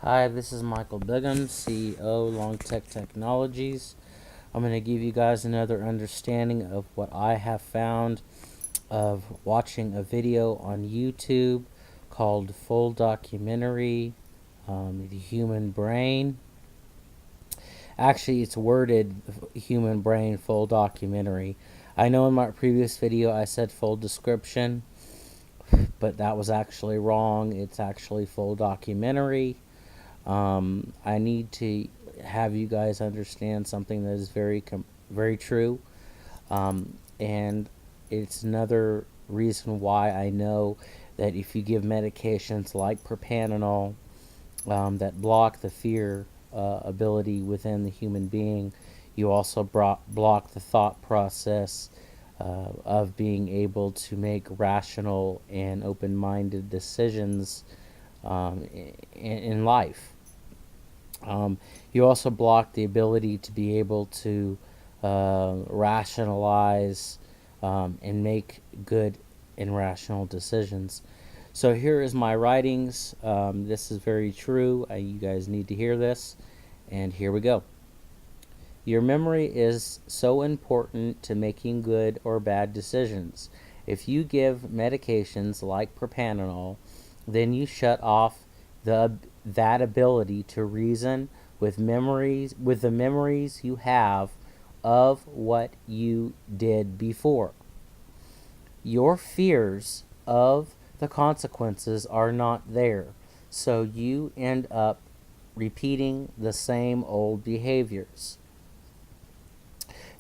Hi, this is Michael Bigham, CEO, Long Tech Technologies. I'm going to give you guys another understanding of what I have found of watching a video on YouTube called Full Documentary, The Human Brain. Actually, it's worded Human Brain Full Documentary. I know in my previous video I said full description, but that was actually wrong. It's actually full documentary. I need to have you guys understand something that is very true, and it's another reason why I know that if you give medications like propananol that block the fear ability within the human being, you also block the thought process of being able to make rational and open-minded decisions in life. You also block the ability to be able to rationalize and make good and rational decisions. So here is my writings. This is very true. You guys need to hear this. And here we go. Your memory is so important to making good or bad decisions. If you give medications like propanol, then you shut off that ability to reason with the memories you have of what you did before. Your fears of the consequences are not there, so you end up repeating the same old behaviors.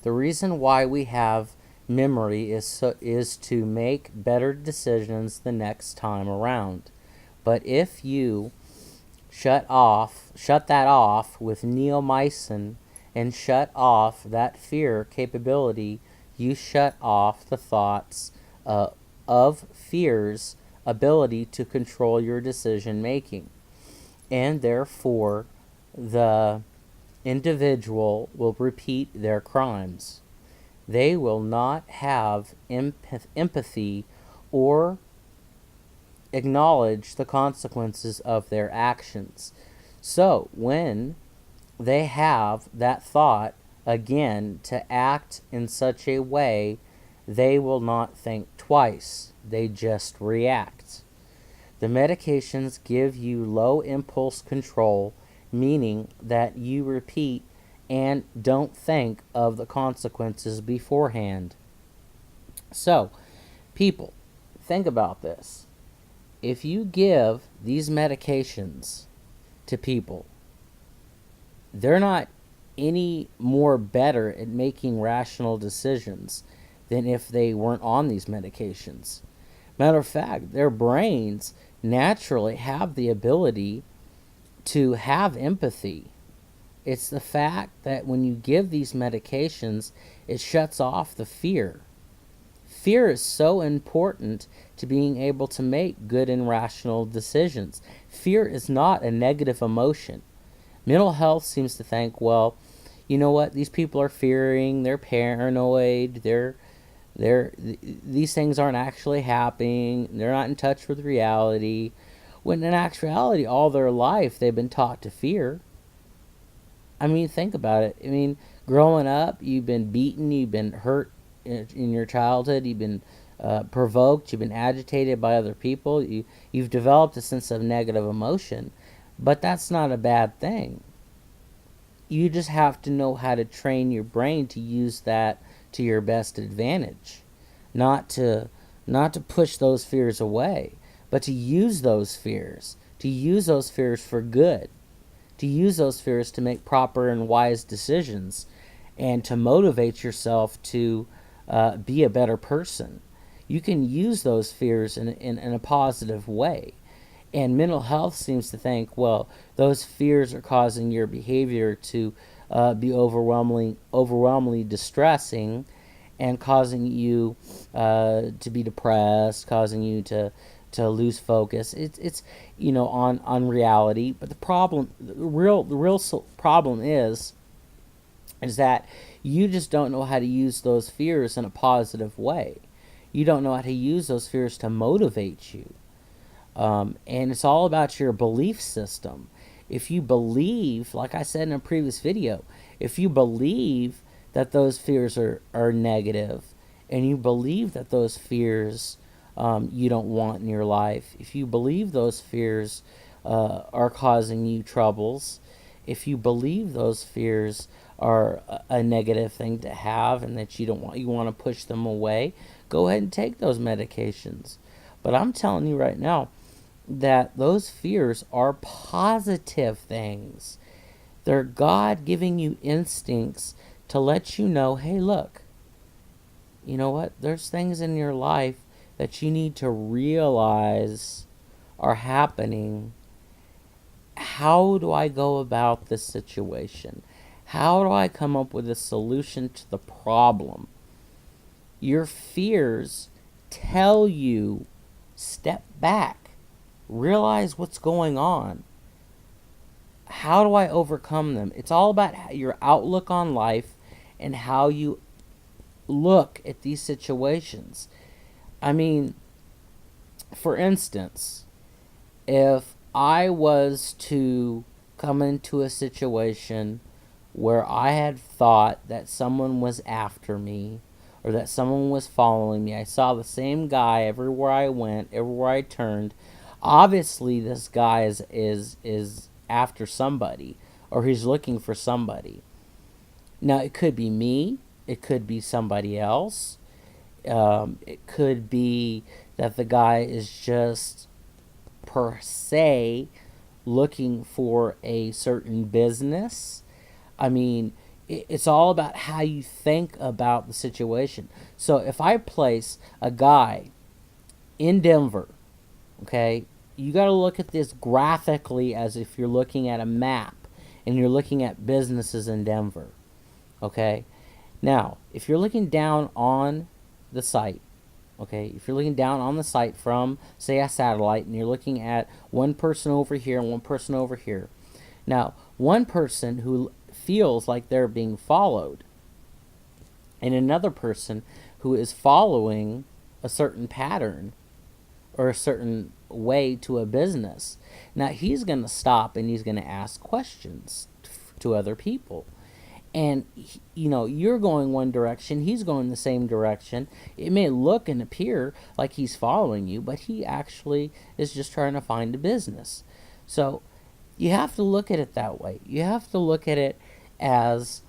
The reason why we have memory is to make better decisions the next time around. But if you shut that off with neomycin and shut off that fear capability, you shut off the thoughts of fear's ability to control your decision making. And therefore, the individual will repeat their crimes. They will not have empathy or acknowledge the consequences of their actions. So, when they have that thought again to act in such a way, they will not think twice. They just react. The medications give you low impulse control, meaning that you repeat and don't think of the consequences beforehand. So, people, think about this. If you give these medications to people, they're not any more better at making rational decisions than if they weren't on these medications. Matter of fact, their brains naturally have the ability to have empathy. It's the fact that when you give these medications, it shuts off the fear. Fear is so important to being able to make good and rational decisions. Fear is not a negative emotion. Mental health seems to think, well, you know what, these people are fearing, they're paranoid, these things aren't actually happening, they're not in touch with reality. When in actuality, all their life they've been taught to fear. I mean, think about it. I mean, growing up, you've been beaten, you've been hurt in your childhood, you've been provoked, you've been agitated by other people, you've developed a sense of negative emotion, but that's not a bad thing. You just have to know how to train your brain to use that to your best advantage, not to push those fears away, but to use those fears, for good, to use those fears to make proper and wise decisions, and to motivate yourself to be a better person. You can use those fears in a positive way. And mental health seems to think, well, those fears are causing your behavior to be overwhelmingly distressing, and causing you to be depressed, causing you to lose focus. It's on reality. But the real problem is that you just don't know how to use those fears in a positive way. You don't know how to use those fears to motivate you. And it's all about your belief system. if you believe, like I said in a previous video, if you believe that those fears are negative, and you believe that those fears you don't want in your life, if you believe those fears are causing you troubles, if you believe those fears are a negative thing to have and that you want to push them away, go ahead and take those medications. But I'm telling you right now that those fears are positive things. They're God giving you instincts to let you know, hey, look, you know what? There's things in your life that you need to realize are happening. How do I go about this situation? How do I come up with a solution to the problem? Your fears tell you, step back, realize what's going on. How do I overcome them? It's all about your outlook on life and how you look at these situations. I mean, for instance, if I was to come into a situation where I had thought that someone was after me or that someone was following me, I saw the same guy everywhere I went, everywhere I turned. Obviously, this guy is after somebody, or he's looking for somebody. Now, it could be me, it could be somebody else. It could be that the guy is just per se looking for a certain business. I mean, it's all about how you think about the situation. So if I place a guy in Denver, okay, you got to look at this graphically as if you're looking at a map and you're looking at businesses in Denver, okay? Now, if you're looking down on the site, okay, if you're looking down on the site from, say, a satellite, and you're looking at one person over here and one person over here. Now, one person who feels like they're being followed, and another person who is following a certain pattern or a certain way to a business. Now, he's going to stop and he's going to ask questions to other people. And, you're going one direction, he's going the same direction. It may look and appear like he's following you, but he actually is just trying to find a business. So you have to look at it that way. You have to look at it as,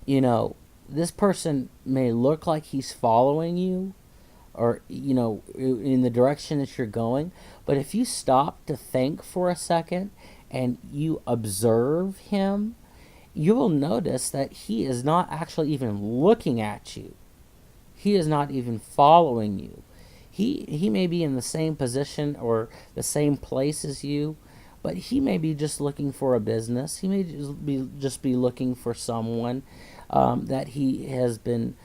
this person may look like he's following you or, in the direction that you're going. But if you stop to think for a second and you observe him, you will notice that he is not actually even looking at you. He is not even following you. He may be in the same position or the same place as you, but he may be just looking for a business. He may just be looking for someone that he has been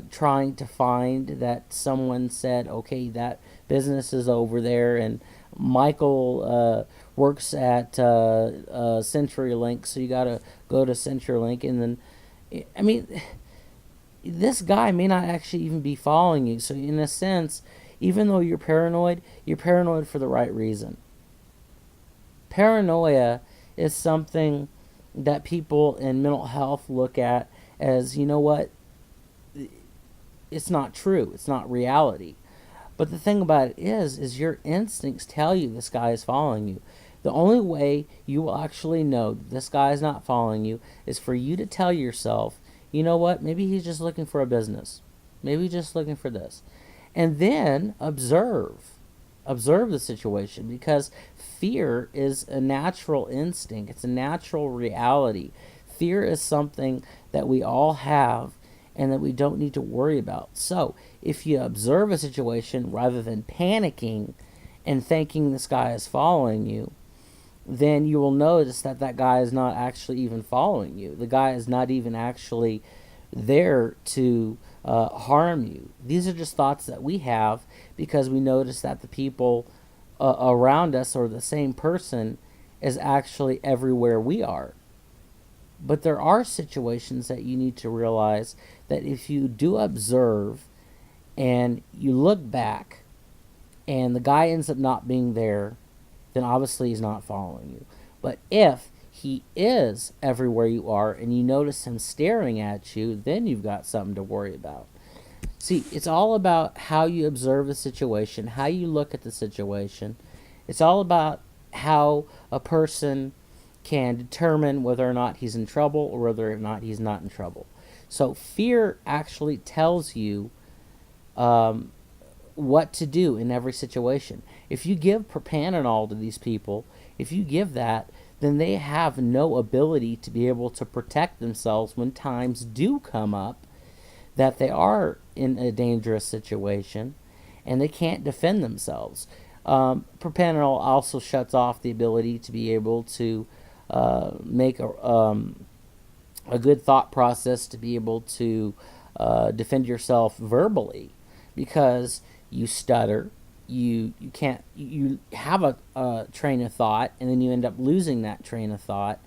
trying to find, that someone said, okay, that business is over there, and Michael works at CenturyLink, so you got to go to CenturyLink. And then, I mean, this guy may not actually even be following you. So in a sense, even though you're paranoid for the right reason. Paranoia is something that people in mental health look at as, it's not true. It's not reality. But the thing about it is your instincts tell you this guy is following you. The only way you will actually know this guy is not following you is for you to tell yourself, you know what, maybe he's just looking for a business. Maybe he's just looking for this. And then observe the situation, because fear is a natural instinct. It's a natural reality. Fear is something that we all have and that we don't need to worry about. So if you observe a situation rather than panicking and thinking this guy is following you, then you will notice that that guy is not actually even following you. The guy is not even actually there to harm you. These are just thoughts that we have because we notice that the people around us or the same person is actually everywhere we are. But there are situations that you need to realize that if you do observe and you look back and the guy ends up not being there, then obviously he's not following you. But if he is everywhere you are and you notice him staring at you, then you've got something to worry about. See, it's all about how you observe the situation, how you look at the situation. It's all about how a person can determine whether or not he's in trouble or whether or not he's not in trouble. So fear actually tells you what to do in every situation. If you give propananol to these people, if you give that, then they have no ability to be able to protect themselves when times do come up that they are in a dangerous situation and they can't defend themselves. Propananol also shuts off the ability to be able to make a good thought process, to be able to defend yourself verbally, because you stutter, you can't, you have a train of thought and then you end up losing that train of thought.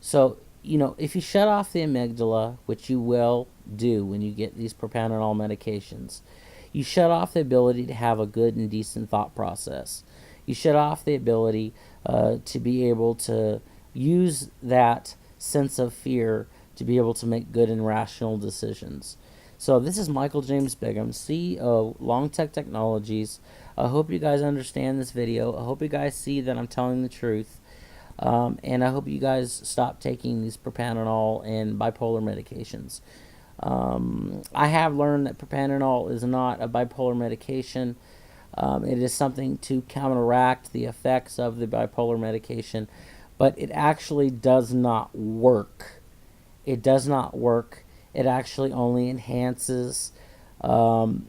So if you shut off the amygdala, which you will do when you get these propananol medications, you shut off the ability to have a good and decent thought process. You shut off the ability to be able to use that sense of fear to be able to make good and rational decisions. So this is Michael James Bigham, CEO, Longtech Technologies. I hope you guys understand this video. I hope you guys see that I'm telling the truth. And I hope you guys stop taking these propananol and bipolar medications. I have learned that propananol is not a bipolar medication. It is something to counteract the effects of the bipolar medication, but it actually does not work. It does not work. It actually only enhances the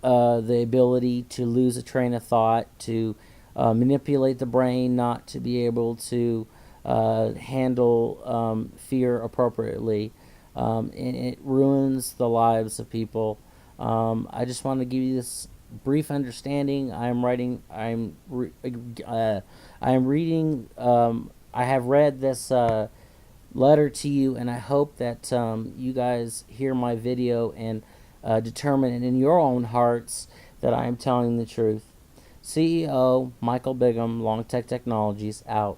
ability to lose a train of thought, to manipulate the brain not to be able to handle fear appropriately, and it ruins the lives of people. I just want to give you this brief understanding. I have read this letter to you, and I hope that you guys hear my video and determine in your own hearts that I am telling the truth. CEO Michael Bigham, Longtech Technologies, out.